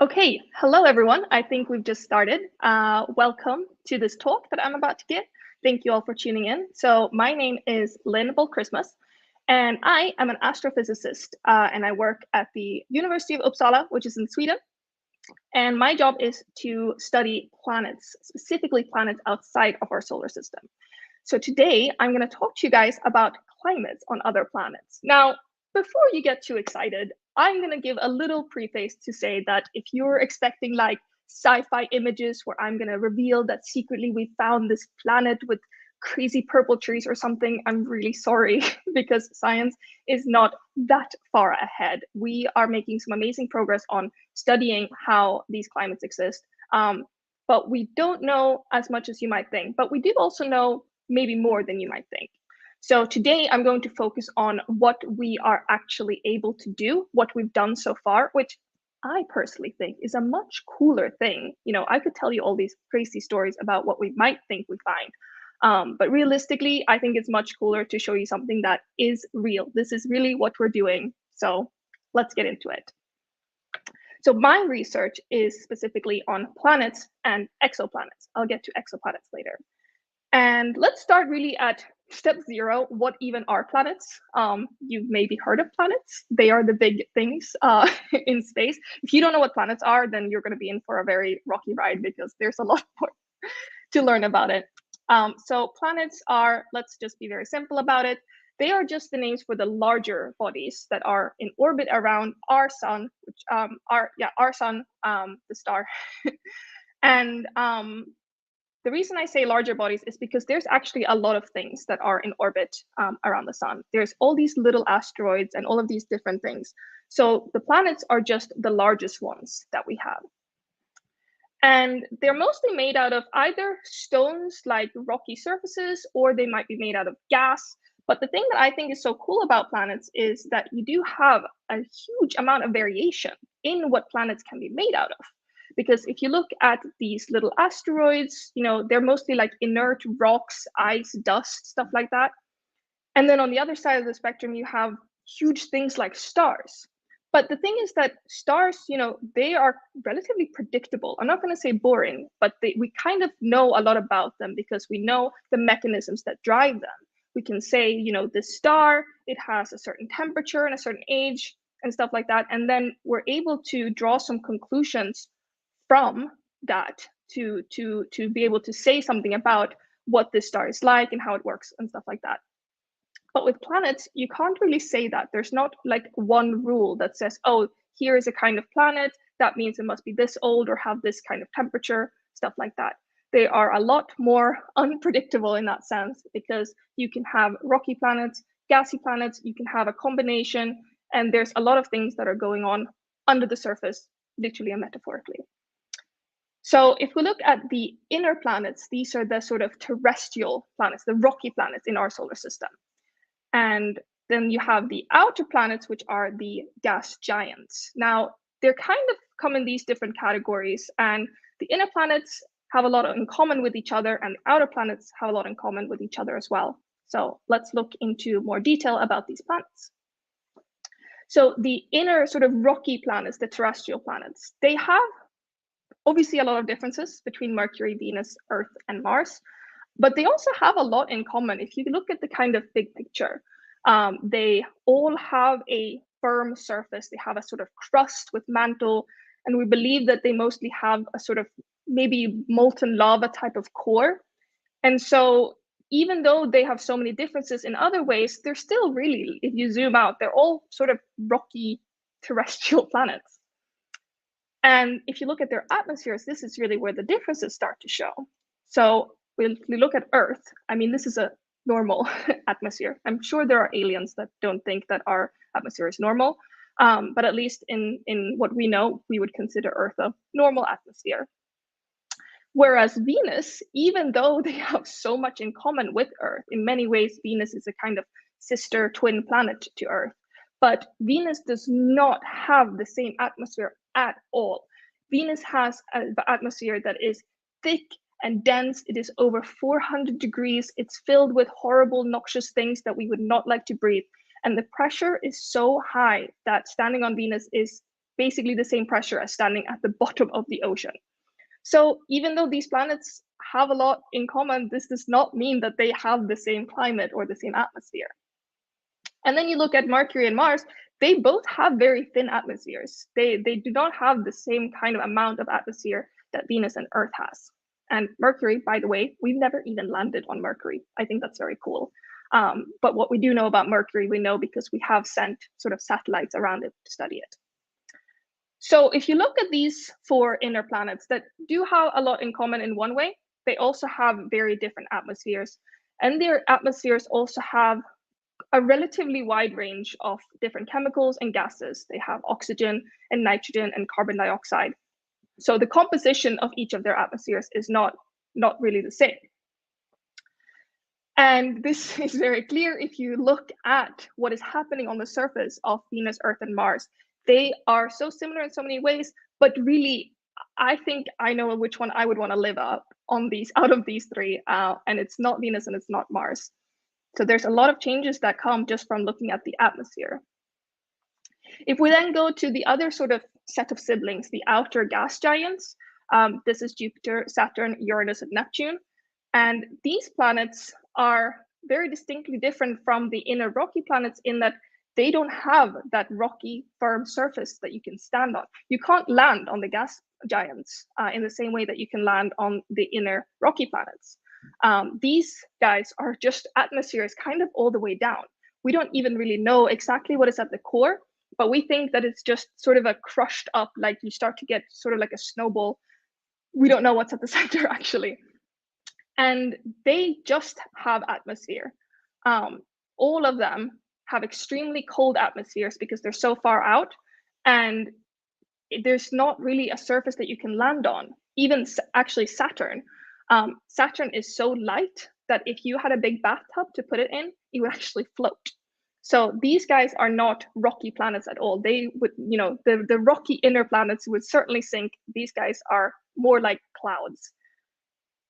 Okay, hello everyone. I think we've just started. Welcome to this talk that I'm about to give. Thank you all for tuning in. So my name is Linn Boldt-Christmas, and I am an astrophysicist, and I work at the University of Uppsala, which is in Sweden. And my job is to study planets, specifically planets outside of our solar system. So today I'm going to talk to you guys about climates on other planets. Now, before you get too excited, I'm going to give a little preface to say that if you're expecting like sci-fi images where I'm going to reveal that secretly we found this planet with crazy purple trees or something, I'm really sorry because science is not that far ahead. We are making some amazing progress on studying how these climates exist. But we don't know as much as you might think, but we do also know maybe more than you might think. So today I'm going to focus on what we are actually able to do, what we've done so far, which I personally think is a much cooler thing. You know, I could tell you all these crazy stories about what we might think we find. But realistically, I think it's much cooler to show you something that is real. This is really what we're doing. So let's get into it. So my research is specifically on planets and exoplanets. I'll get to exoplanets later. And let's start really at step zero. What even are planets? You've maybe heard of planets. They are the big things in space. If you don't know what planets are, then you're going to be in for a very rocky ride because there's a lot more to learn about it. So planets are, let's just be very simple about it. They are just the names for the larger bodies that are in orbit around our sun, which our sun, the star. And the reason I say larger bodies is because there's actually a lot of things that are in orbit around the sun. There's all these little asteroids and all of these different things. So the planets are just the largest ones that we have. And they're mostly made out of either stones like rocky surfaces, or they might be made out of gas. But the thing that I think is so cool about planets is that you do have a huge amount of variation in what planets can be made out of. Because if you look at these little asteroids, you know, they're mostly like inert rocks, ice, dust, stuff like that. And then on the other side of the spectrum, you have huge things like stars. But the thing is that stars, you know, they are relatively predictable. I'm not going to say boring, but we kind of know a lot about them because we know the mechanisms that drive them. We can say, you know, this star, it has a certain temperature and a certain age and stuff like that. And then we're able to draw some conclusions from that to be able to say something about what this star is like and how it works and stuff like that. But with planets, you can't really say that. There's not like one rule that says, oh, here is a kind of planet. That means it must be this old or have this kind of temperature, stuff like that. They are a lot more unpredictable in that sense because you can have rocky planets, gassy planets, you can have a combination, and there's a lot of things that are going on under the surface, literally and metaphorically. So if we look at the inner planets, these are the sort of terrestrial planets, the rocky planets in our solar system. And then you have the outer planets, which are the gas giants. Now, they're kind of come in these different categories, and the inner planets have a lot in common with each other, and the outer planets have a lot in common with each other as well. So let's look into more detail about these planets. So the inner sort of rocky planets, the terrestrial planets, they have obviously a lot of differences between Mercury, Venus, Earth, and Mars. But they also have a lot in common. If you look at the kind of big picture, they all have a firm surface. They have a sort of crust with mantle, and we believe that they mostly have a sort of maybe molten lava type of core. And so even though they have so many differences in other ways, they're still really, if you zoom out, they're all sort of rocky terrestrial planets. And if you look at their atmospheres, this is really where the differences start to show. So if we look at Earth, I mean, this is a normal atmosphere. I'm sure there are aliens that don't think that our atmosphere is normal, but at least in what we know, we would consider Earth a normal atmosphere. Whereas Venus, even though they have so much in common with Earth, in many ways, Venus is a kind of sister twin planet to Earth. But Venus does not have the same atmosphere at all. Venus has an atmosphere that is thick and dense. It is over 400 degrees. It's filled with horrible, noxious things that we would not like to breathe. And the pressure is so high that standing on Venus is basically the same pressure as standing at the bottom of the ocean. So even though these planets have a lot in common, this does not mean that they have the same climate or the same atmosphere. And then you look at Mercury and Mars, they both have very thin atmospheres. They do not have the same kind of amount of atmosphere that Venus and Earth has. And Mercury, by the way, we've never even landed on Mercury. I think that's very cool. But what we do know about Mercury, we know because we have sent sort of satellites around it to study it. So if you look at these 4 inner planets that do have a lot in common in one way, they also have very different atmospheres. And their atmospheres also have a relatively wide range of different chemicals and gases. They have oxygen and nitrogen and carbon dioxide. So the composition of each of their atmospheres is not really the same. And this is very clear if you look at what is happening on the surface of Venus, Earth, and Mars. They are so similar in so many ways, but really, I think I know which one I would want to live out of these 3, and it's not Venus and it's not Mars. So there's a lot of changes that come just from looking at the atmosphere. If we then go to the other sort of set of siblings, the outer gas giants, this is Jupiter, Saturn, Uranus, and Neptune. And these planets are very distinctly different from the inner rocky planets in that they don't have that rocky, firm surface that you can stand on. You can't land on the gas giants in the same way that you can land on the inner rocky planets. These guys are just atmospheres kind of all the way down. We don't even really know exactly what is at the core, but we think that it's just sort of a crushed up, like you start to get sort of like a snowball. We don't know what's at the center actually. And they just have atmosphere. All of them have extremely cold atmospheres because they're so far out, and there's not really a surface that you can land on. Even actually Saturn. Saturn is so light that if you had a big bathtub to put it in, it would actually float. So these guys are not rocky planets at all. They would, the rocky inner planets would certainly sink. These guys are more like clouds.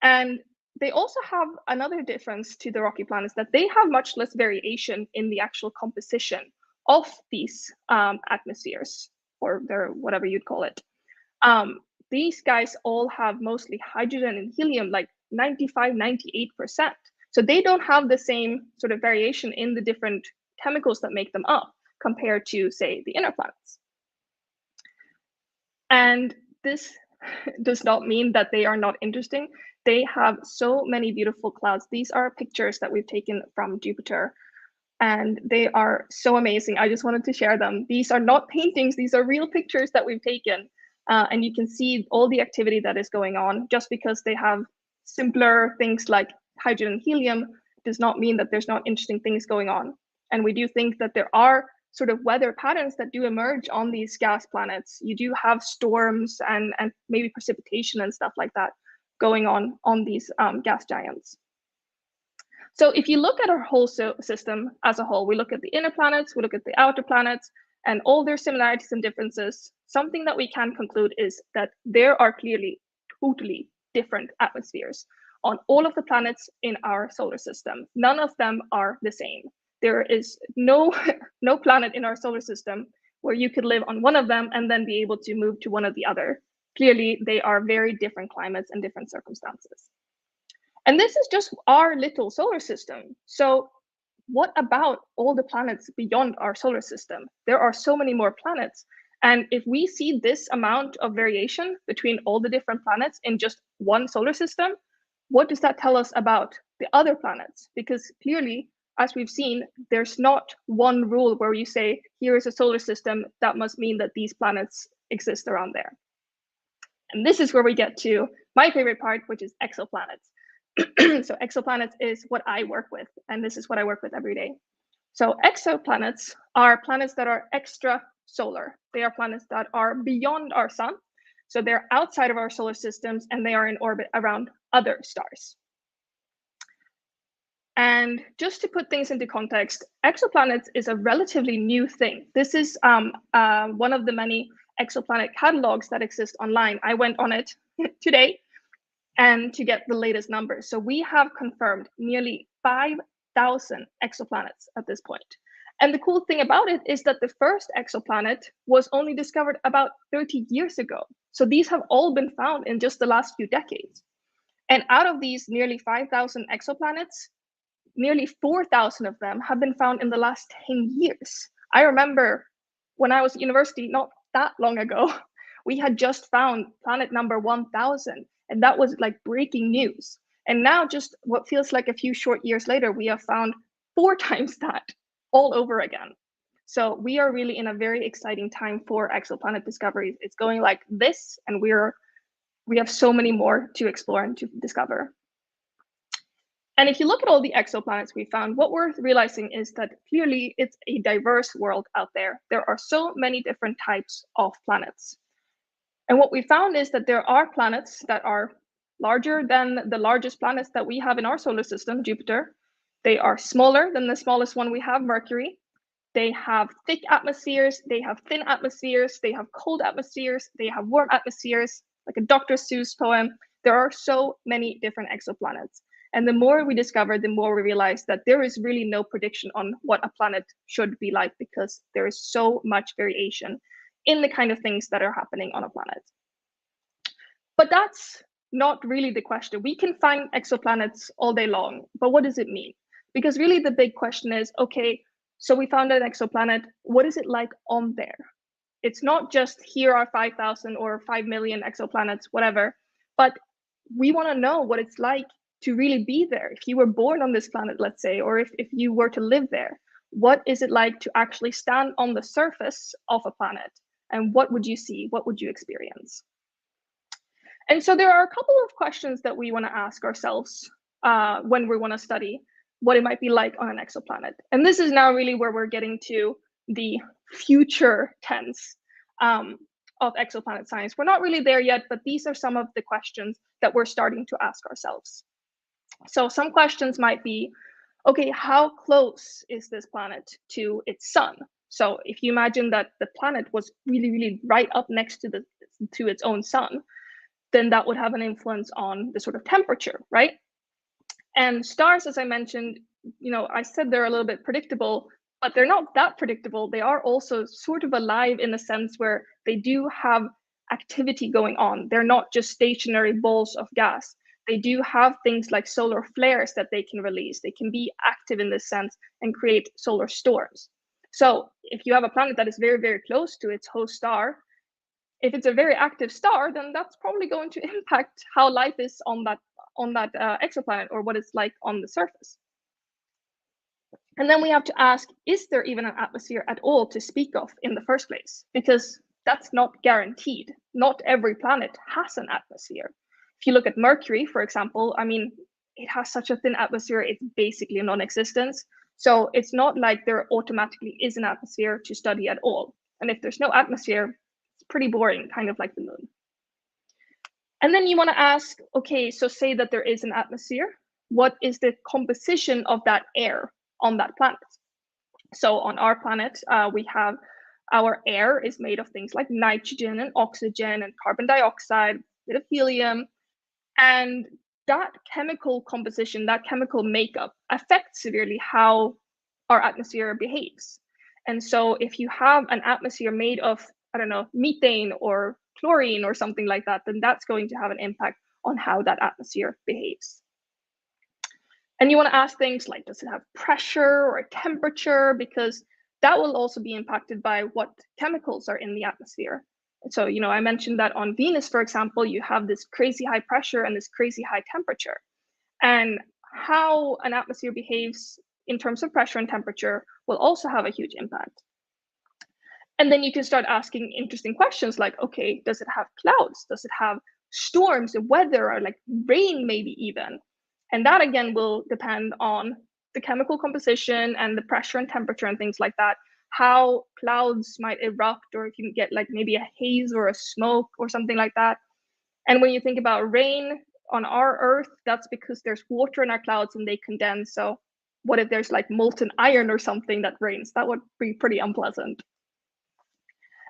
And they also have another difference to the rocky planets, that they have much less variation in the actual composition of these atmospheres, or their whatever you'd call it. These guys all have mostly hydrogen and helium, like 95, 98%. So they don't have the same sort of variation in the different chemicals that make them up compared to, say, the inner planets. And this does not mean that they are not interesting. They have so many beautiful clouds. These are pictures that we've taken from Jupiter, and they are so amazing. I just wanted to share them. These are not paintings, these are real pictures that we've taken. And you can see all the activity that is going on. Just because they have simpler things like hydrogen and helium does not mean that there's not interesting things going on. And we do think that there are sort of weather patterns that do emerge on these gas planets. You do have storms and maybe precipitation and stuff like that going on these gas giants. So if you look at our whole system as a whole, we look at the inner planets, we look at the outer planets, and all their similarities and differences, something that we can conclude is that there are clearly totally different atmospheres on all of the planets in our solar system. None of them are the same. There is no planet in our solar system where you could live on one of them and then be able to move to one of the other. Clearly, they are very different climates and different circumstances. And this is just our little solar system. So what about all the planets beyond our solar system? There are so many more planets. And if we see this amount of variation between all the different planets in just one solar system, what does that tell us about the other planets? Because clearly, as we've seen, there's not one rule where you say, here is a solar system, that must mean that these planets exist around there. And this is where we get to my favorite part, which is exoplanets. So exoplanets is what I work with, and this is what I work with every day. So exoplanets are planets that are extrasolar. They are planets that are beyond our sun. So they're outside of our solar systems, and they are in orbit around other stars. And just to put things into context, exoplanets is a relatively new thing. This is one of the many exoplanet catalogs that exist online. I went on it today and to get the latest numbers. So we have confirmed nearly 5,000 exoplanets at this point. And the cool thing about it is that the first exoplanet was only discovered about 30 years ago. So these have all been found in just the last few decades. And out of these nearly 5,000 exoplanets, nearly 4,000 of them have been found in the last 10 years. I remember when I was at university, not that long ago, we had just found planet number 1,000, and that was like breaking news. And now, just what feels like a few short years later, we have found 4 times that all over again. So we are really in a very exciting time for exoplanet discoveries. It's going like this, and we have so many more to explore and to discover. And if you look at all the exoplanets we found, what we're realizing is that clearly it's a diverse world out there. There are so many different types of planets. And what we found is that there are planets that are larger than the largest planets that we have in our solar system, Jupiter. They are smaller than the smallest one we have, Mercury. They have thick atmospheres, they have thin atmospheres, they have cold atmospheres, they have warm atmospheres, like a Dr. Seuss poem. There are so many different exoplanets. And the more we discover, the more we realize that there is really no prediction on what a planet should be like, because there is so much variation in the kind of things that are happening on a planet. But that's not really the question. We can find exoplanets all day long, but what does it mean? Because really the big question is, okay, so we found an exoplanet, what is it like on there? It's not just here are 5,000 or 5 million exoplanets, whatever, but we want to know what it's like to really be there. If you were born on this planet, let's say, or if you were to live there, what is it like to actually stand on the surface of a planet? And what would you see? What would you experience? And so there are a couple of questions that we want to ask ourselves when we want to study what it might be like on an exoplanet. And this is now really where we're getting to the future tense of exoplanet science. We're not really there yet, but these are some of the questions that we're starting to ask ourselves. So some questions might be, okay, how close is this planet to its sun? So if you imagine that the planet was really, really right up next to its own sun, then that would have an influence on the sort of temperature, right? And stars, as I mentioned, I said they're a little bit predictable, but they're not that predictable. They are also sort of alive in the sense where they do have activity going on. They're not just stationary balls of gas. They do have things like solar flares that they can release. They can be active in this sense and create solar storms. So if you have a planet that is very, very close to its host star, if it's a very active star, then that's probably going to impact how life is on that exoplanet, or what it's like on the surface. And then we have to ask, is there even an atmosphere at all to speak of in the first place? Because that's not guaranteed. Not every planet has an atmosphere. If you look at Mercury, for example, I mean, it has such a thin atmosphere, it's basically a non-existent. So it's not like there automatically is an atmosphere to study at all. And if there's no atmosphere, it's pretty boring, kind of like the moon. And then you want to ask, okay, so say that there is an atmosphere. What is the composition of that air on that planet? So on our planet, we have our air is made of things like nitrogen and oxygen and carbon dioxide, a bit of helium. And that chemical composition, that chemical makeup affects severely how our atmosphere behaves. And so if you have an atmosphere made of, I don't know, methane or chlorine or something like that, then that's going to have an impact on how that atmosphere behaves. And you want to ask things like, does it have pressure or a temperature? Because that will also be impacted by what chemicals are in the atmosphere. So, I mentioned that on Venus, for example, you have this crazy high pressure and this crazy high temperature. And how an atmosphere behaves in terms of pressure and temperature will also have a huge impact. And then you can start asking interesting questions like, okay, does it have clouds? Does it have storms, weather, or like rain maybe even? And that again will depend on the chemical composition and the pressure and temperature and things like that, how clouds might erupt, or if you get like maybe a haze or a smoke or something like that. And when you think about rain on our Earth, that's because there's water in our clouds and they condense. So what if there's like molten iron or something that rains? That would be pretty unpleasant.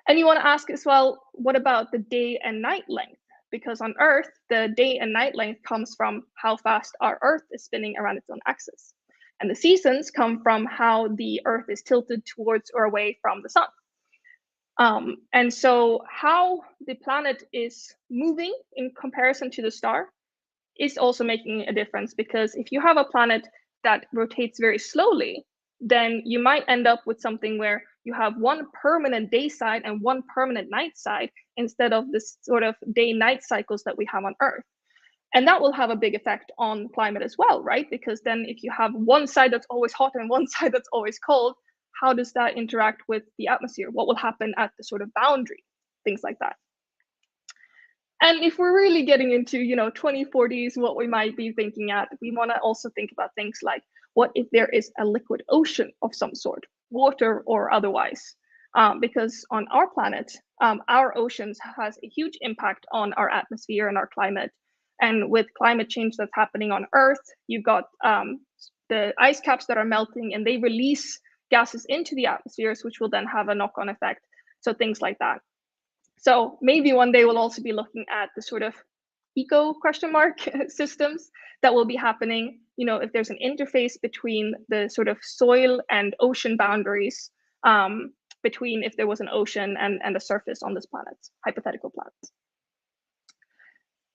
And you want to ask as well, what about the day and night length? Because on Earth, the day and night length comes from how fast our Earth is spinning around its own axis. And the seasons come from how the Earth is tilted towards or away from the sun. And so how the planet is moving in comparison to the star is also making a difference, because if you have a planet that rotates very slowly, then you might end up with something where you have one permanent day side and one permanent night side instead of this sort of day-night cycles that we have on Earth. And that will have a big effect on climate as well, right? Because then if you have one side that's always hot and one side that's always cold, how does that interact with the atmosphere? What will happen at the sort of boundary? Things like that. And if we're really getting into, 2040s, what we might be thinking at, we want to also think about things like, what if there is a liquid ocean of some sort, water or otherwise? Because on our planet, our oceans has a huge impact on our atmosphere and our climate. And with climate change that's happening on Earth, you've got the ice caps that are melting, and they release gases into the atmospheres, which will then have a knock-on effect. So things like that. So maybe one day we'll also be looking at the sort of eco ? Systems that will be happening, if there's an interface between the sort of soil and ocean boundaries, between if there was an ocean and a surface on this planet, hypothetical planet.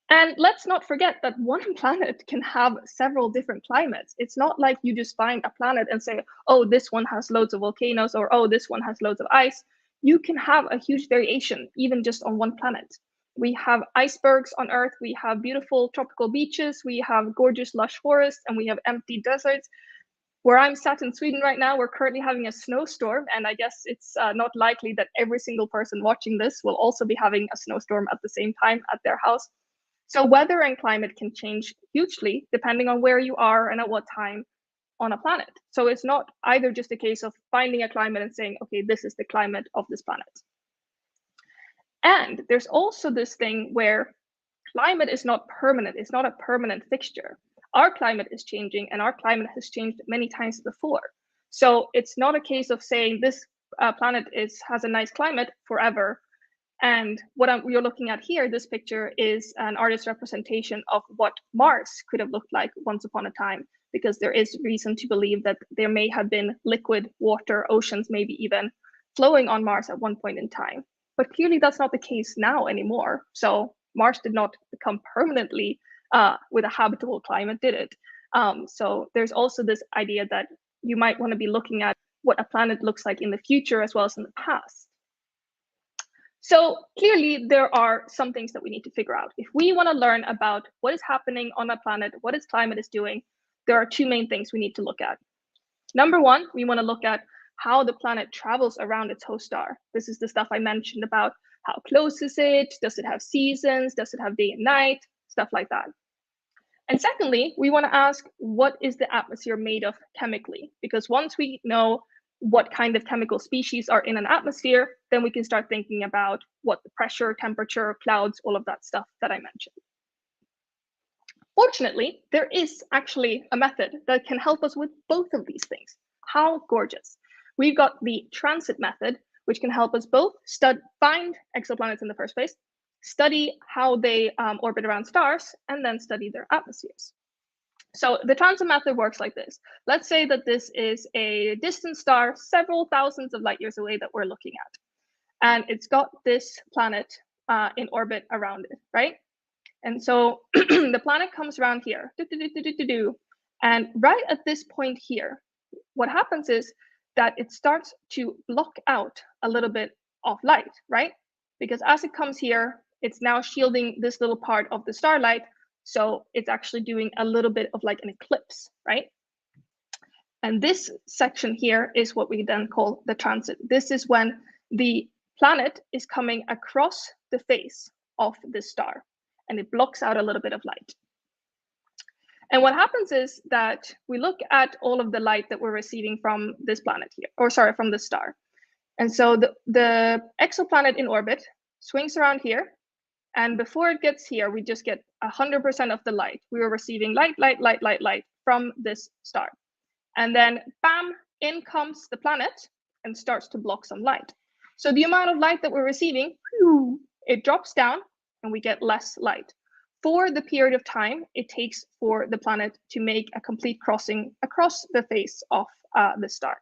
And let's not forget that one planet can have several different climates. It's not like you just find a planet and say, oh, this one has loads of volcanoes, or oh, this one has loads of ice. You can have a huge variation, even just on one planet. We have icebergs on Earth, we have beautiful tropical beaches, we have gorgeous lush forests, and we have empty deserts. Where I'm sat in Sweden right now, we're currently having a snowstorm, and I guess it's not likely that every single person watching this will also be having a snowstorm at the same time at their house. So weather and climate can change hugely depending on where you are and at what time on a planet. So it's not either just a case of finding a climate and saying, okay, this is the climate of this planet. And there's also this thing where climate is not permanent. It's not a permanent fixture. Our climate is changing, and our climate has changed many times before. So it's not a case of saying this planet has a nice climate forever. And what you're looking at here, this picture, is an artist's representation of what Mars could have looked like once upon a time, because there is reason to believe that there may have been liquid water, oceans maybe even, flowing on Mars at one point in time. But clearly that's not the case now anymore. So Mars did not become permanently with a habitable climate, did it? So there's also this idea that you might want to be looking at what a planet looks like in the future as well as in the past. So clearly there are some things that we need to figure out. If we want to learn about what is happening on a planet, what its climate is doing, there are two main things we need to look at. Number one, we want to look at how the planet travels around its host star. This is the stuff I mentioned about how close is it, does it have seasons, does it have day and night, stuff like that. And secondly, we want to ask, what is the atmosphere made of chemically? Because once we know what kind of chemical species are in an atmosphere, then we can start thinking about what the pressure, temperature, clouds, all of that stuff that I mentioned. Fortunately, there is actually a method that can help us with both of these things. How gorgeous. We've got the transit method, which can help us both find exoplanets in the first place, study how they orbit around stars, and then study their atmospheres. So the transit method works like this. Let's say that this is a distant star several thousands of light years away that we're looking at. And it's got this planet in orbit around it, right? And so the planet comes around here, and right at this point here, what happens is that it starts to block out a little bit of light, right? Because as it comes here, it's now shielding this little part of the starlight. So it's actually doing a little bit of like an eclipse, right? And this section here is what we then call the transit. This is when the planet is coming across the face of the star, and it blocks out a little bit of light. And what happens is that we look at all of the light that we're receiving from this planet here, or sorry, from the star. And so the exoplanet in orbit swings around here. And before it gets here, we just get 100% of the light. We were receiving light from this star. And then bam, in comes the planet and starts to block some light. So the amount of light that we're receiving, it drops down and we get less light. for the period of time it takes for the planet to make a complete crossing across the face of the star.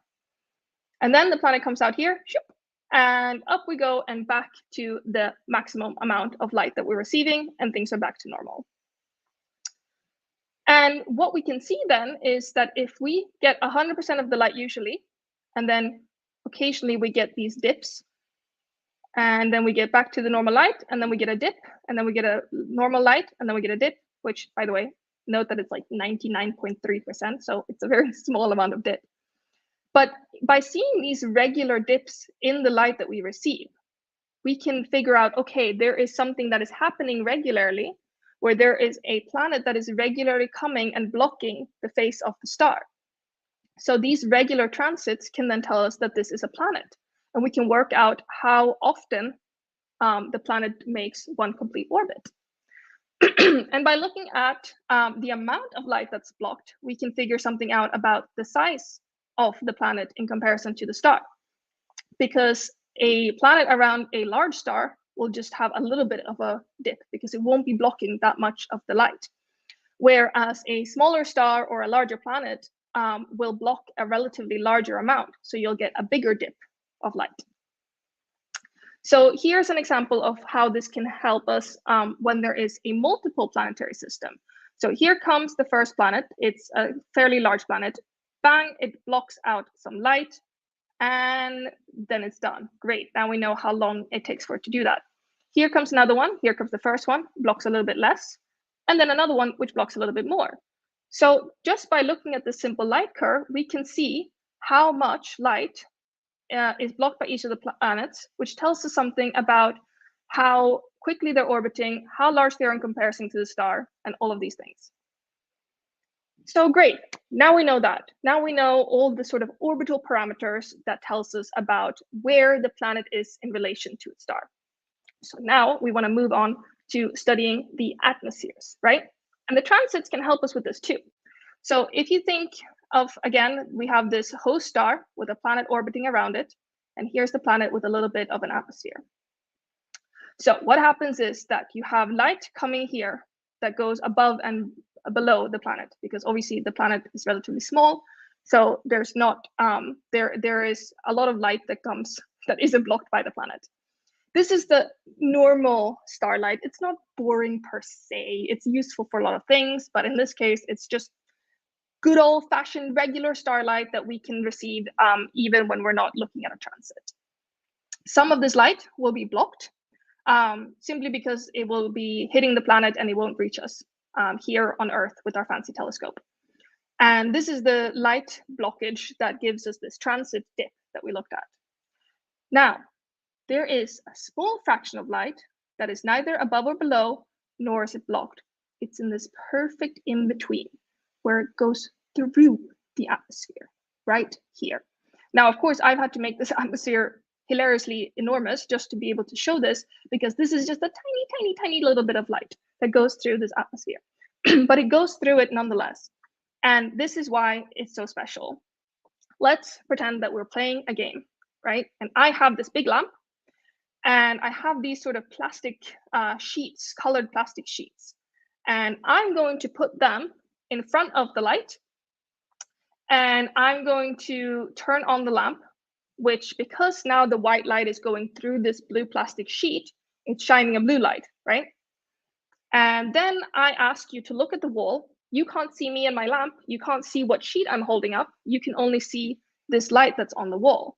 And then the planet comes out here, and up we go and back to the maximum amount of light that we're receiving, and things are back to normal. And what we can see then is that if we get 100% of the light usually, and then occasionally we get these dips, and then we get back to the normal light, and then we get a dip, and then we get a normal light, and then we get a dip, which, by the way, note that it's like 99.3%, so it's a very small amount of dip. But by seeing these regular dips in the light that we receive, we can figure out, okay, there is something that is happening regularly, where there is a planet that is regularly coming and blocking the face of the star. So these regular transits can then tell us that this is a planet, and we can work out how often the planet makes one complete orbit. And by looking at the amount of light that's blocked, we can figure something out about the size of the planet in comparison to the star. Because a planet around a large star will just have a little bit of a dip because it won't be blocking that much of the light. Whereas a smaller star or a larger planet will block a relatively larger amount. So you'll get a bigger dip of light. So here's an example of how this can help us when there is a multiple planetary system. So here comes the first planet. It's a fairly large planet. Bang, it blocks out some light, and then it's done. Great, now we know how long it takes for it to do that. Here comes another one. Here comes the first one, blocks a little bit less, and then another one which blocks a little bit more. So just by looking at this simple light curve, we can see how much light is blocked by each of the planets, which tells us something about how quickly they're orbiting, how large they are in comparison to the star, and all of these things. So great, now we know that. Now we know all the sort of orbital parameters that tells us about where the planet is in relation to its star. So now we want to move on to studying the atmospheres, right? And the transits can help us with this too. So if you think of, again, we have this host star with a planet orbiting around it, and here's the planet with a little bit of an atmosphere. So what happens is that you have light coming here that goes above and below the planet, because obviously the planet is relatively small, so there's not there is a lot of light that comes that isn't blocked by the planet. This is the normal starlight. It's not boring per se. It's useful for a lot of things, but in this case, it's just good old-fashioned regular starlight that we can receive even when we're not looking at a transit. Some of this light will be blocked simply because it will be hitting the planet and it won't reach us here on Earth with our fancy telescope. And this is the light blockage that gives us this transit dip that we looked at. Now, there is a small fraction of light that is neither above or below, nor is it blocked. It's in this perfect in-between where it goes through the atmosphere, right here. Now, of course, I've had to make this atmosphere hilariously enormous just to be able to show this, because this is just a tiny little bit of light that goes through this atmosphere. But it goes through it nonetheless. And this is why it's so special. Let's pretend that we're playing a game, right? And I have this big lamp, and I have these sort of plastic sheets, colored plastic sheets. And I'm going to put them in front of the light, and I'm going to turn on the lamp, which, because now the white light is going through this blue plastic sheet, it's shining a blue light, right? And then I ask you to look at the wall. You can't see me and my lamp. You can't see what sheet I'm holding up. You can only see this light that's on the wall.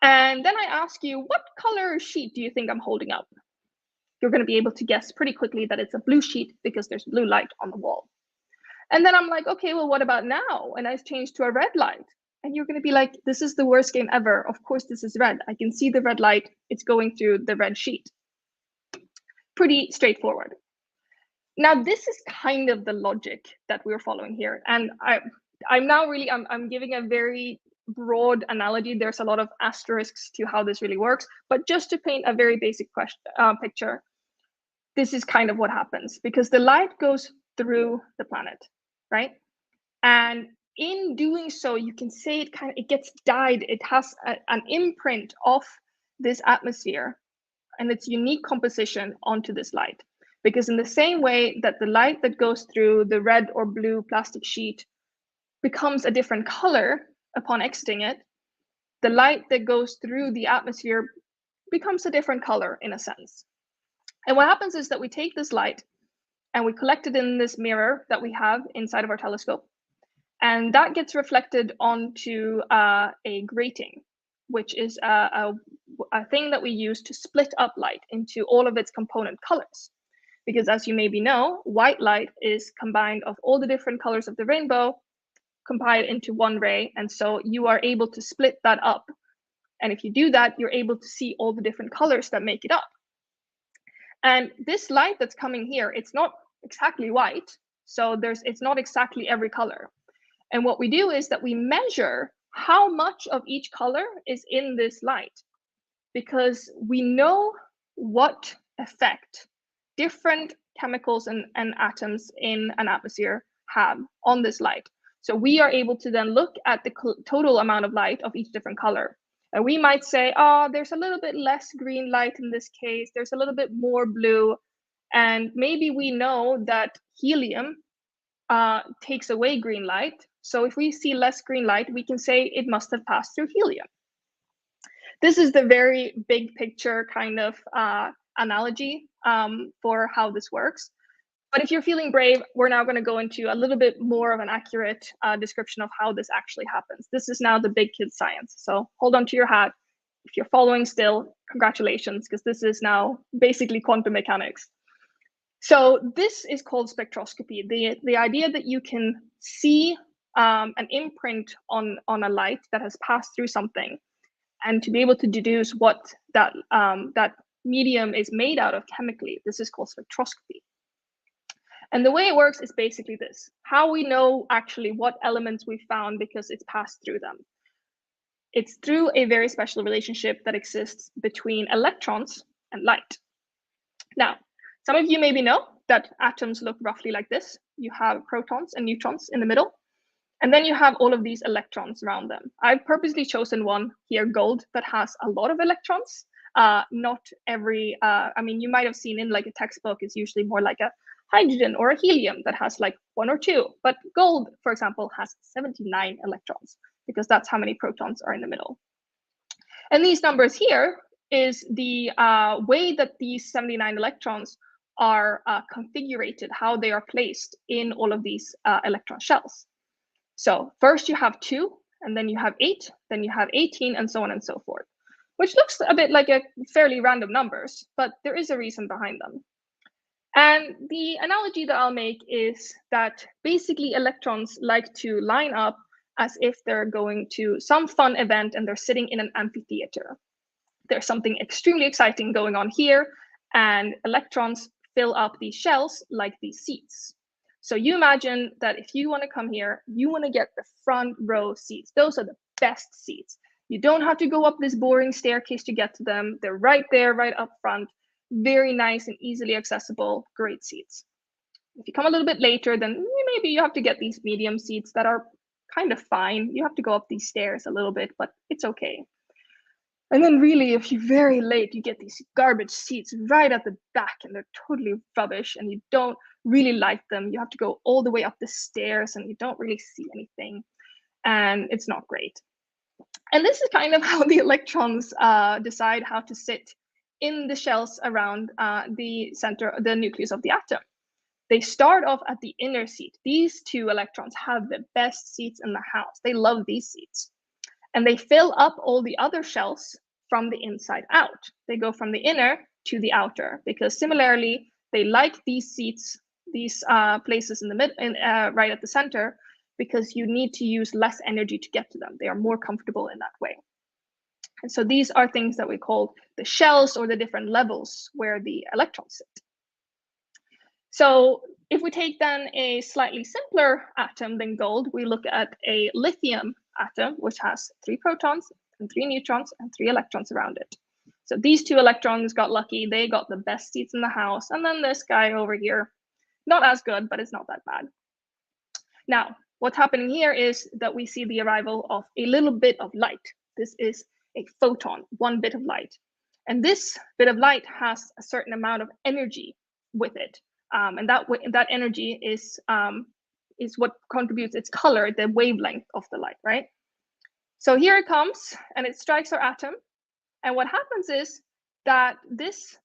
And then I ask you, what color sheet do you think I'm holding up? You're going to be able to guess pretty quickly that it's a blue sheet because there's blue light on the wall. And then I'm like, okay, well, what about now? And I change to a red light. And you're going to be like, this is the worst game ever. Of course, this is red. I can see the red light. It's going through the red sheet. Pretty straightforward. Now, this is kind of the logic that we're following here. And I'm giving a very broad analogy. There's a lot of asterisks to how this really works. But just to paint a very basic picture, this is kind of what happens, because the light goes through the planet, right? And in doing so, you can say it gets dyed. It has an imprint of this atmosphere and its unique composition onto this light. Because in the same way that the light that goes through the red or blue plastic sheet becomes a different color upon exiting it, the light that goes through the atmosphere becomes a different color in a sense. And what happens is that we take this light and we collect it in this mirror that we have inside of our telescope. And that gets reflected onto a grating, which is a thing that we use to split up light into all of its component colors. Because as you maybe know, white light is combined of all the different colors of the rainbow compiled into one ray. And so you are able to split that up. And if you do that, you're able to see all the different colors that make it up. And this light that's coming here, it's not exactly white. So it's not exactly every color. And what we do is that we measure how much of each color is in this light, because we know what effect different chemicals and atoms in an atmosphere have on this light. So we are able to then look at the total amount of light of each different color. And we might say, oh, there's a little bit less green light in this case. There's a little bit more blue. And maybe we know that helium takes away green light. So if we see less green light, we can say it must have passed through helium. This is the very big picture kind of analogy for how this works. But if you're feeling brave, we're now going to go into a little bit more of an accurate description of how this actually happens. This is now the big kid science. So hold on to your hat. If you're following still, congratulations, because this is now basically quantum mechanics. So this is called spectroscopy. The idea that you can see an imprint on a light that has passed through something, and to be able to deduce what that medium is made out of chemically. This is called spectroscopy. And the way it works is basically this: how we know actually what elements we found because it's passed through them. It's through a very special relationship that exists between electrons and light. Now, some of you maybe know that atoms look roughly like this. You have protons and neutrons in the middle, and then you have all of these electrons around them. I've purposely chosen one here, gold, that has a lot of electrons. Not every, I mean, you might have seen in like a textbook, it's usually more like a hydrogen or a helium that has like 1 or 2. But gold, for example, has 79 electrons, because that's how many protons are in the middle. And these numbers here is the way that these 79 electrons are configured, how they are placed in all of these electron shells. So first you have 2, and then you have 8, then you have 18, and so on and so forth, which looks a bit like a fairly random numbers, but there is a reason behind them. And the analogy that I'll make is that basically electrons like to line up as if they're going to some fun event and they're sitting in an amphitheater. There's something extremely exciting going on here, and electrons fill up these shells like these seats. So you imagine that if you want to come here, you want to get the front row seats. Those are the best seats. You don't have to go up this boring staircase to get to them. They're right there, right up front. Very nice and easily accessible, great seats. If you come a little bit later, then maybe you have to get these medium seats that are kind of fine. You have to go up these stairs a little bit, but it's okay. And then really, if you're very late, you get these garbage seats right at the back, and they're totally rubbish, and you don't really like them. You have to go all the way up the stairs, and you don't really see anything, and it's not great. And this is kind of how the electrons decide how to sit in the shells around the center, the nucleus of the atom. They start off at the inner seat. These 2 electrons have the best seats in the house. They love these seats. And they fill up all the other shells from the inside out. They go from the inner to the outer, because similarly, they like these seats, these places in the mid, right at the center, because you need to use less energy to get to them. They are more comfortable in that way. And so these are things that we call the shells, or the different levels where the electrons sit. So if we take then a slightly simpler atom than gold, we look at a lithium atom, which has 3 protons and 3 neutrons and 3 electrons around it. So these 2 electrons got lucky. They got the best seats in the house. And then this guy over here, not as good, but it's not that bad. Now, what's happening here is that we see the arrival of a little bit of light. This is a photon, 1 bit of light. And this bit of light has a certain amount of energy. with it. And that energy is what contributes its color, the wavelength of the light, right? So here it comes, and it strikes our atom. And what happens is that this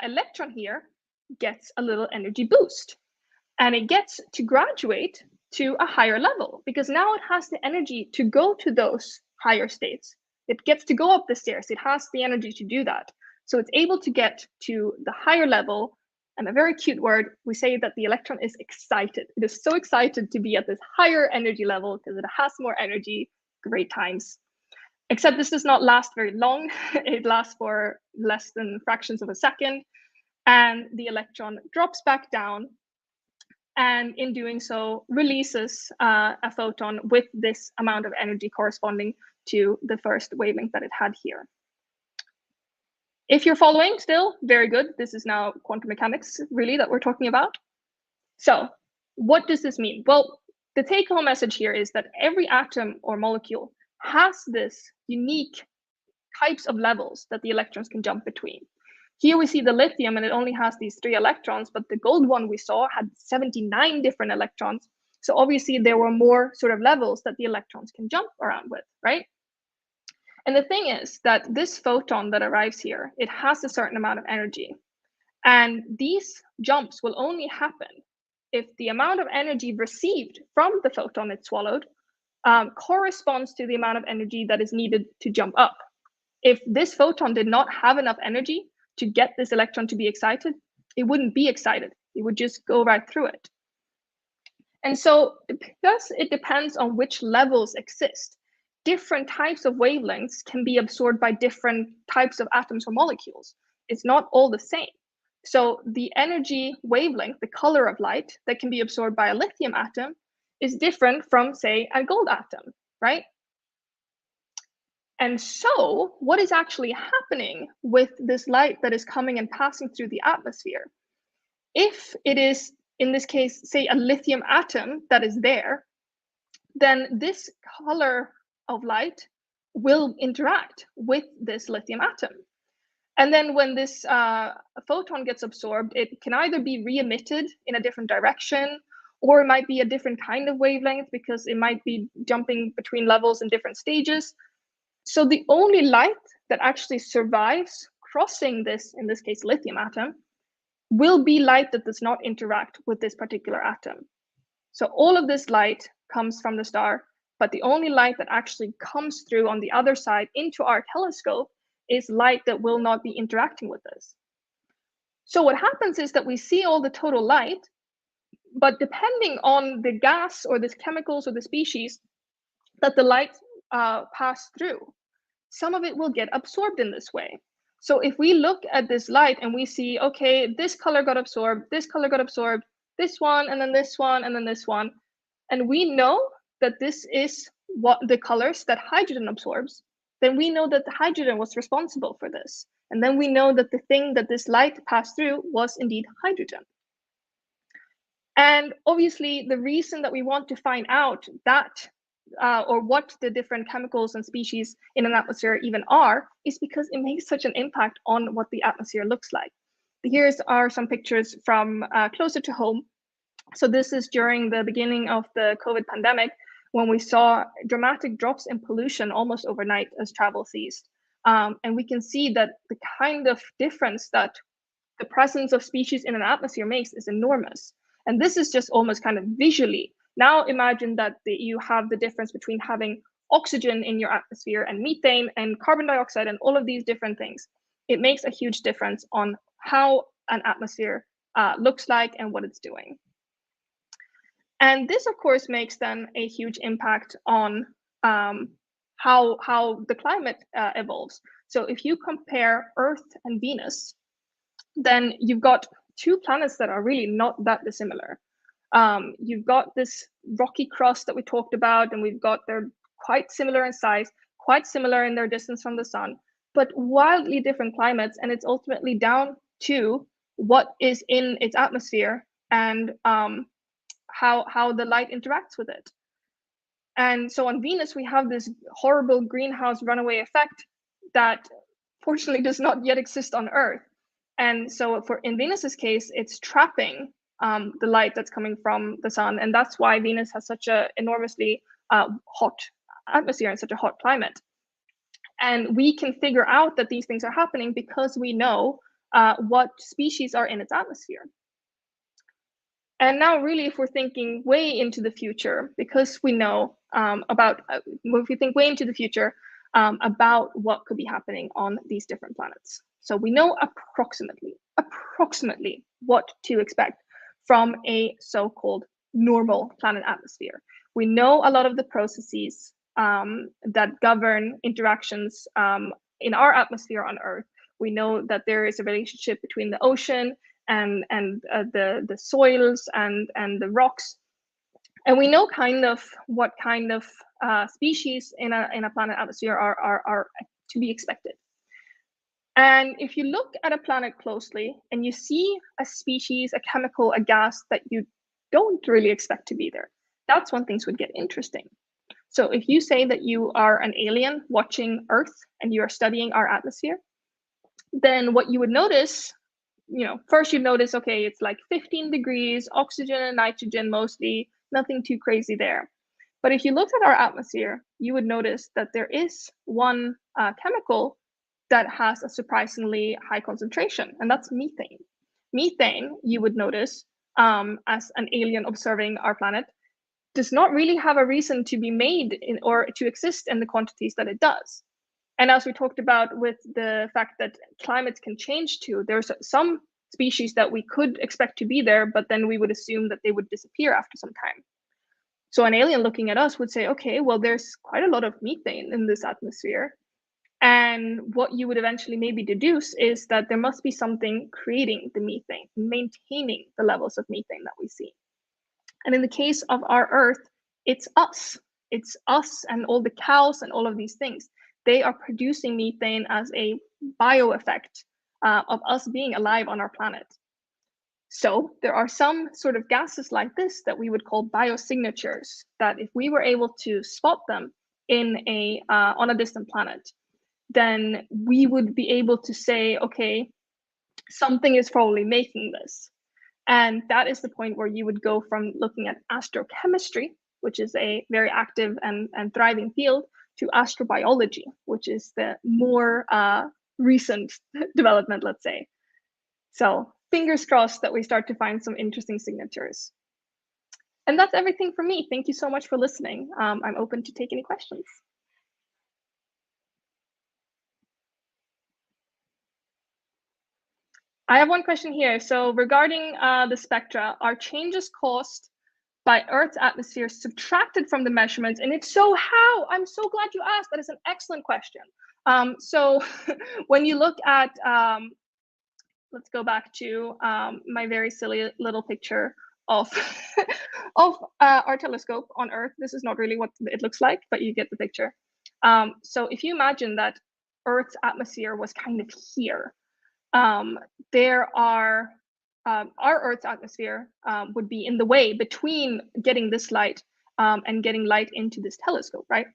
electron here gets a little energy boost, and it gets to graduate to a higher level because now it has the energy to go to those higher states. It gets to go up the stairs. It has the energy to do that. So it's able to get to the higher level. And a very cute word, we say that the electron is excited. It is so excited to be at this higher energy level because it has more energy. Great times. Except this does not last very long. It lasts for less than fractions of a second. And the electron drops back down, and in doing so releases a photon with this amount of energy corresponding to the first wavelength that it had here. If you're following still, very good. This is now quantum mechanics, really, that we're talking about. So what does this mean? Well, the take-home message here is that every atom or molecule has this unique types of levels that the electrons can jump between. Here we see the lithium, and it only has these 3 electrons, but the gold one we saw had 79 different electrons. So obviously there were more sort of levels that the electrons can jump around with, right? And the thing is that this photon that arrives here, it has a certain amount of energy. And these jumps will only happen if the amount of energy received from the photon it swallowed corresponds to the amount of energy that is needed to jump up. If this photon did not have enough energy to get this electron to be excited, it wouldn't be excited. It would just go right through it. And so because it depends on which levels exist, different types of wavelengths can be absorbed by different types of atoms or molecules. It's not all the same. So the energy wavelength, the color of light that can be absorbed by a lithium atom is different from, say, a gold atom, right? And so what is actually happening with this light that is coming and passing through the atmosphere? If it is, in this case, say a lithium atom that is there, then this color of light will interact with this lithium atom. And then when this photon gets absorbed, it can either be re-emitted in a different direction, or it might be a different kind of wavelength because it might be jumping between levels in different stages. So the only light that actually survives crossing this, in this case, lithium atom, will be light that does not interact with this particular atom. So all of this light comes from the star, but the only light that actually comes through on the other side into our telescope is light that will not be interacting with this. So what happens is that we see all the total light, but depending on the gas or the chemicals or the species that the light pass through, some of it will get absorbed in this way. So if we look at this light and we see, okay, this color got absorbed, this color got absorbed, this one, and then this one, and then this one, and we know that this is what the colors that hydrogen absorbs, then we know that the hydrogen was responsible for this. And then we know that the thing that this light passed through was indeed hydrogen. And obviously, the reason that we want to find out that or what the different chemicals and species in an atmosphere even are is because it makes such an impact on what the atmosphere looks like. Here are some pictures from closer to home. So this is during the beginning of the COVID pandemic, when we saw dramatic drops in pollution almost overnight as travel ceased. And we can see that the kind of difference that the presence of species in an atmosphere makes is enormous. And this is just almost kind of visually. Now imagine that you have the difference between having oxygen in your atmosphere and methane and carbon dioxide and all of these different things. It makes a huge difference on how an atmosphere looks like and what it's doing. And this, of course, makes then a huge impact on how the climate evolves. So if you compare Earth and Venus, then you've got 2 planets that are really not that dissimilar. You've got this rocky crust that we talked about, and they're quite similar in size, quite similar in their distance from the sun, but wildly different climates. And it's ultimately down to what is in its atmosphere and how the light interacts with it. And so on Venus, we have this horrible greenhouse runaway effect that fortunately does not yet exist on Earth. And so in Venus's case, it's trapping the light that's coming from the sun. And that's why Venus has such a enormously hot atmosphere and such a hot climate. And we can figure out that these things are happening because we know what species are in its atmosphere. And now really, if we're thinking way into the future, because we know if we think way into the future about what could be happening on these different planets. So we know approximately what to expect from a so-called normal planet atmosphere. We know a lot of the processes that govern interactions in our atmosphere on Earth. We know that there is a relationship between the ocean and the soils and the rocks, and we know kind of what kind of species in a planet atmosphere are to be expected. And if you look at a planet closely and you see a species, a chemical, a gas that you don't really expect to be there, that's when things would get interesting. So if you say that you are an alien watching Earth and you are studying our atmosphere, then what you would notice, first you'd notice, okay, it's like 15 degrees, oxygen and nitrogen mostly, nothing too crazy there. But if you looked at our atmosphere, you would notice that there is one chemical that has a surprisingly high concentration, and that's methane. Methane, you would notice, as an alien observing our planet, does not really have a reason to be made or to exist in the quantities that it does. And as we talked about with the fact that climates can change too, there's some species that we could expect to be there, but then we would assume that they would disappear after some time. So an alien looking at us would say, okay, well, there's quite a lot of methane in this atmosphere. And what you would eventually maybe deduce is that there must be something creating the methane, maintaining the levels of methane that we see. And in the case of our Earth, it's us. It's us and all the cows and all of these things. They are producing methane as a bio effect of us being alive on our planet. So there are some sort of gases like this that we would call biosignatures, that if we were able to spot them on a distant planet, then we would be able to say, okay, something is probably making this. And that is the point where you would go from looking at astrochemistry, which is a very active and thriving field, to astrobiology, which is the more recent development, let's say. So fingers crossed that we start to find some interesting signatures. And that's everything from me. Thank you so much for listening. I'm open to take any questions. I have one question here. So regarding the spectra, are changes caused by Earth's atmosphere subtracted from the measurements? And if so, how? I'm so glad you asked. That is an excellent question. So when you look at, let's go back to my very silly little picture of our telescope on Earth. This is not really what it looks like, but you get the picture. So if you imagine that Earth's atmosphere was kind of here, our Earth's atmosphere would be in the way between getting this light and getting light into this telescope, right?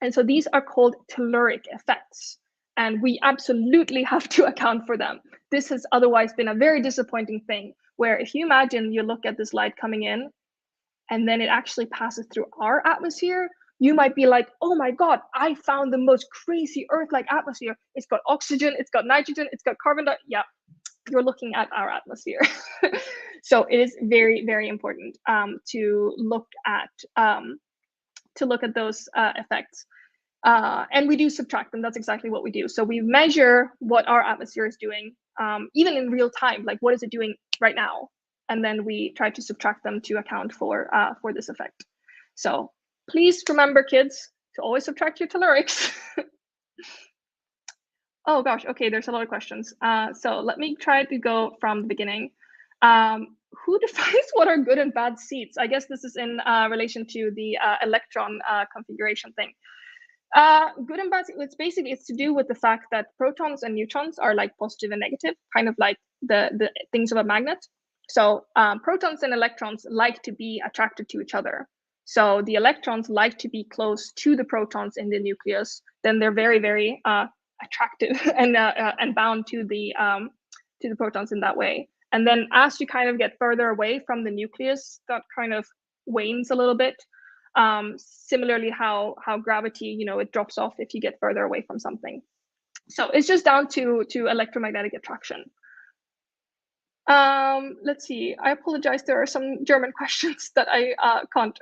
And so these are called telluric effects, and we absolutely have to account for them. This has otherwise been a very disappointing thing, where if you imagine you look at this light coming in and then it actually passes through our atmosphere, you might be like, oh my God, I found the most crazy Earth-like atmosphere. It's got oxygen, it's got nitrogen, it's got carbon dioxide. Yeah, you're looking at our atmosphere. So it is very, very important to look at those effects. And we do subtract them. That's exactly what we do. So we measure what our atmosphere is doing, even in real time, like what is it doing right now? And then we try to subtract them to account for this effect. So please remember, kids, to always subtract your tellurics. Oh gosh, okay, there's a lot of questions. So let me try to go from the beginning. Who defines what are good and bad seeds? I guess this is in relation to the electron configuration thing. Good and bad, it's to do with the fact that protons and neutrons are like positive and negative, kind of like the things of a magnet. So protons and electrons like to be attracted to each other. So the electrons like to be close to the protons in the nucleus. Then they're very, very attractive and bound to the to the protons in that way. And then as you kind of get further away from the nucleus, that kind of wanes a little bit. Similarly, how gravity, it drops off if you get further away from something. So it's just down to electromagnetic attraction. Let's see. I apologize. There are some German questions that I can't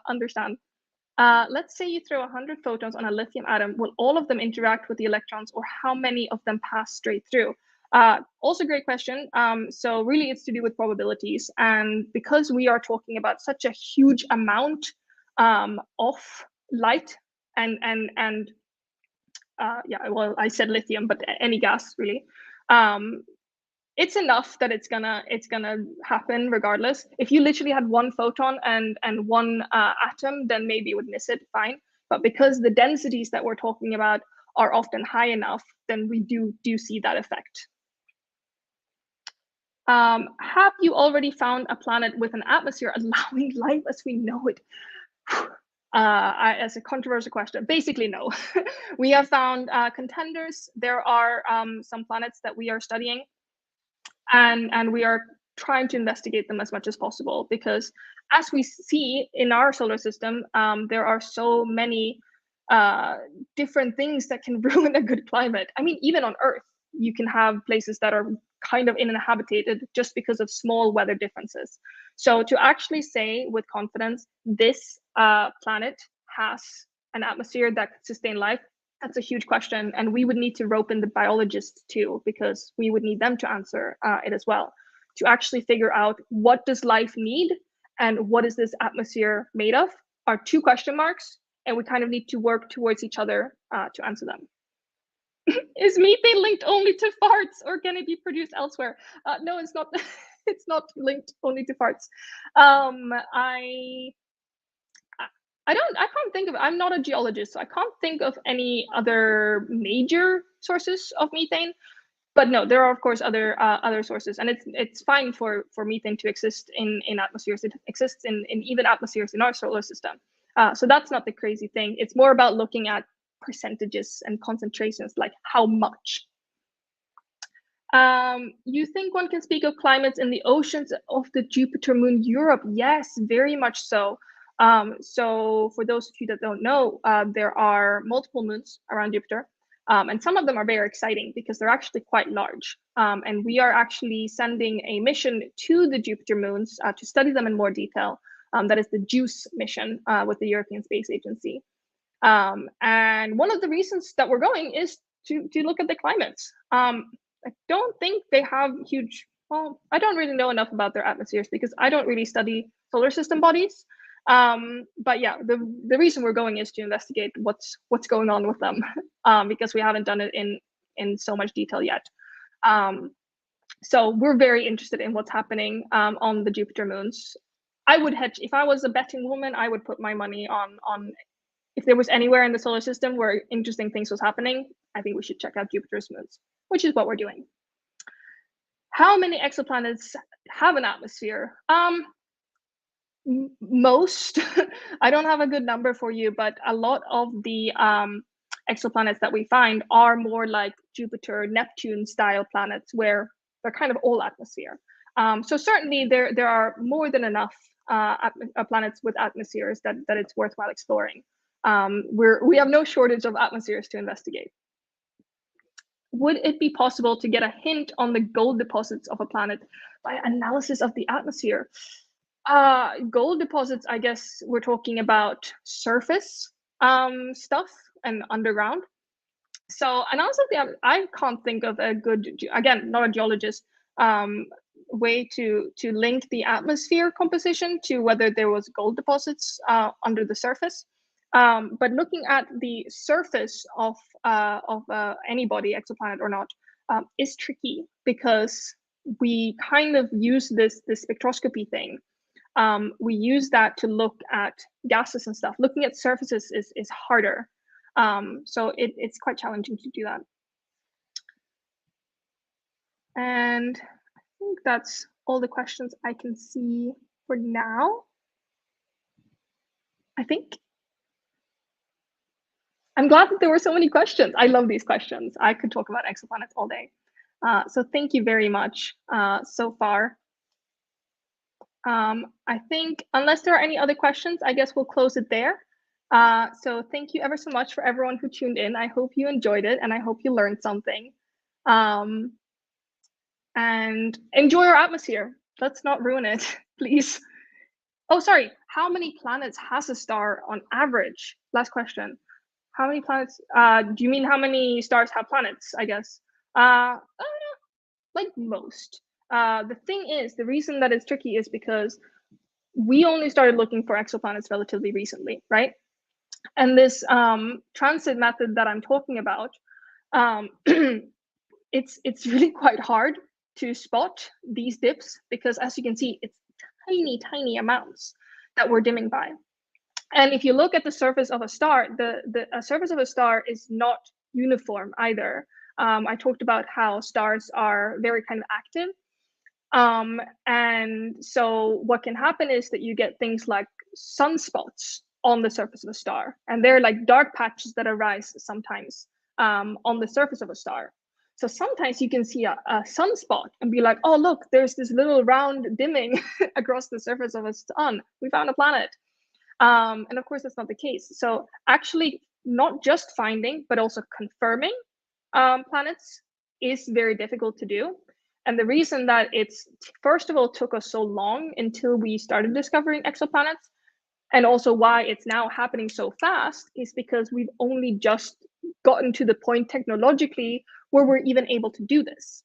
understand. Let's say you throw 100 photons on a lithium atom. Will all of them interact with the electrons, or how many of them pass straight through? Also great question. So really it's to do with probabilities. And because we are talking about such a huge amount of light and yeah, well, I said lithium, but any gas really. It's enough that it's gonna happen regardless. If you literally had one photon and one atom, then maybe it would miss it, fine. But because the densities that we're talking about are often high enough, then we do see that effect. Have you already found a planet with an atmosphere allowing life as we know it? As a controversial question, basically no. We have found contenders. There are some planets that we are studying, and we are trying to investigate them as much as possible, because as we see in our solar system, there are so many different things that can ruin a good climate. I mean, even on Earth, you can have places that are kind of uninhabited just because of small weather differences. So to actually say with confidence, this planet has an atmosphere that could sustain life, that's a huge question. And we would need to rope in the biologists too, because we would need them to answer it as well, to actually figure out what does life need and what is this atmosphere made of are two question marks. And we kind of need to work towards each other to answer them. Is methane linked only to farts, or can it be produced elsewhere? No, it's not. It's not linked only to farts. I can't think of. I'm not a geologist, so I can't think of any other major sources of methane. But no, there are of course other sources, and it's fine for methane to exist in atmospheres. It exists in even atmospheres in our solar system. So that's not the crazy thing. It's more about looking at percentages and concentrations, like how much. You think one can speak of climates in the oceans of the Jupiter moon Europe? Yes, very much so. So for those of you that don't know, there are multiple moons around Jupiter, and some of them are very exciting because they're actually quite large. And we are actually sending a mission to the Jupiter moons to study them in more detail. That is the JUICE mission with the European Space Agency. And one of the reasons that we're going is to look at the climates. I don't think they have huge, well, I don't really know enough about their atmospheres because I don't really study solar system bodies. But yeah, the reason we're going is to investigate what's going on with them, because we haven't done it in so much detail yet. So we're very interested in what's happening on the Jupiter moons. I would hedge, if I was a betting woman, I would put my money on if there was anywhere in the solar system where interesting things was happening, I think we should check out Jupiter's moons, which is what we're doing. How many exoplanets have an atmosphere? Most. I don't have a good number for you, but a lot of the exoplanets that we find are more like Jupiter, Neptune style planets, where they're kind of all atmosphere. So certainly there are more than enough planets with atmospheres that it's worthwhile exploring. We have no shortage of atmospheres to investigate. Would it be possible to get a hint on the gold deposits of a planet by analysis of the atmosphere? Gold deposits, I guess we're talking about surface stuff and underground. So analysis of the, I can't think of a good, again, not a geologist, way to link the atmosphere composition to whether there was gold deposits under the surface. But looking at the surface of any body, exoplanet or not, is tricky because we kind of use this spectroscopy thing. We use that to look at gases and stuff. Looking at surfaces is harder. So it's quite challenging to do that. And I think that's all the questions I can see for now. I think. I'm glad that there were so many questions. I love these questions. I could talk about exoplanets all day. So thank you very much so far. I think unless there are any other questions, I guess we'll close it there. So thank you ever so much for everyone who tuned in. I hope you enjoyed it and I hope you learned something. And enjoy our atmosphere. Let's not ruin it, please. Oh, sorry. How many planets has a star on average? Last question. How many planets? Do you mean how many stars have planets? I guess. Like most. The thing is, the reason that it's tricky is because we only started looking for exoplanets relatively recently, right? And this transit method that I'm talking about, it's really quite hard to spot these dips because, as you can see, it's tiny amounts that we're dimming by. And if you look at the surface of a star, the surface of a star is not uniform either. I talked about how stars are very kind of active. And so what can happen is that you get things like sunspots on the surface of a star. And they're like dark patches that arise sometimes on the surface of a star. So sometimes you can see a sunspot and be like, oh, look, there's this little round dimming across the surface of a sun. We found a planet. And of course, that's not the case. So actually, not just finding, but also confirming planets is very difficult to do. And the reason that it's, first of all, took us so long until we started discovering exoplanets, and also why it's now happening so fast, is because we've only just gotten to the point technologically where we're even able to do this.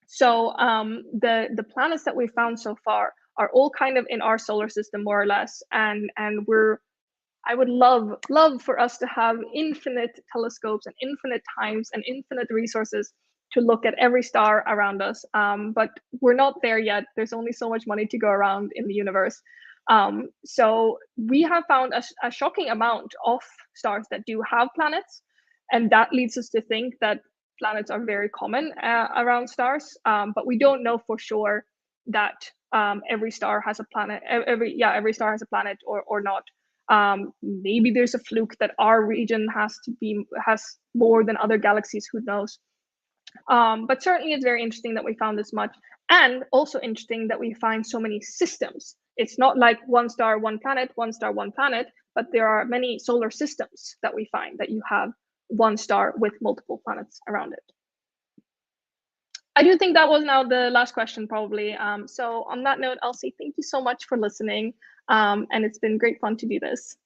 So the planets that we found so far are all kind of in our solar system, more or less, and I would love for us to have infinite telescopes and infinite times and infinite resources to look at every star around us. But we're not there yet. There's only so much money to go around in the universe. So we have found a shocking amount of stars that do have planets. And that leads us to think that planets are very common around stars. But we don't know for sure that every star has a planet. Every star has a planet or not. Maybe there's a fluke that our region has more than other galaxies, who knows. But certainly it's very interesting that we found this much, and also interesting that we find so many systems. It's not like one star, one planet, one star, one planet, but there are many solar systems that we find that you have one star with multiple planets around it. I do think that was now the last question, probably. So on that note, I'll say thank you so much for listening. And it's been great fun to do this.